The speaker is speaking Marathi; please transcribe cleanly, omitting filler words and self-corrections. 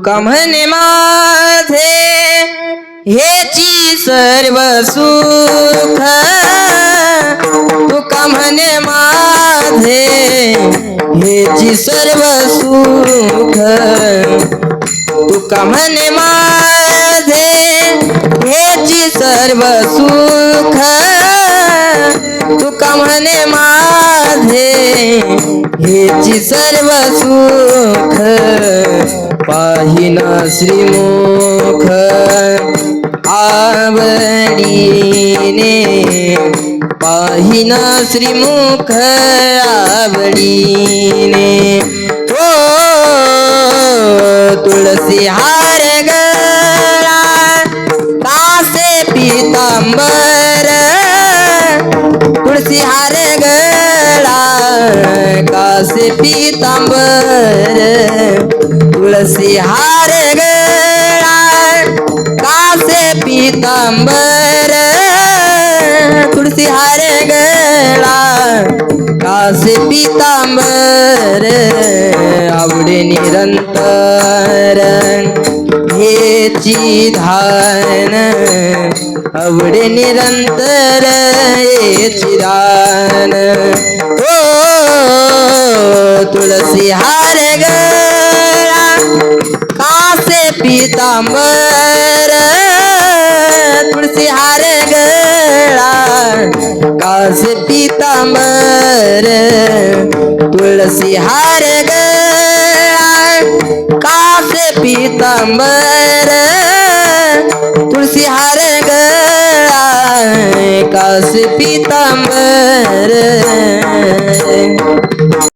कमने माझे हेची सर्व सुख तू कमने माझे हेची सर्व सुख तू कमने माझे हेची सर्व सुख तू कमने माझे हेची सर्व सुख पाहिन श्रीमुख आवडीने पाहिन श्रीमुख आवडीने ओ तुळसी हार गळा कासे पीतांबर तुळसी हार गळा कासे पीतांबर तुळसी हार गळा कासे पीतांबर तुळसी हार गळा कासे पीतांबर आवडे निरंतर हेची धान आवडे निरंतर हेची धान ओ तुळसी हार गळा कासे पीतांबर तुळसी हार गळा कासे पीतांबर तुळसी हार गळा कासे पीतांबर तुळसी हार गळा कासे पीतांबर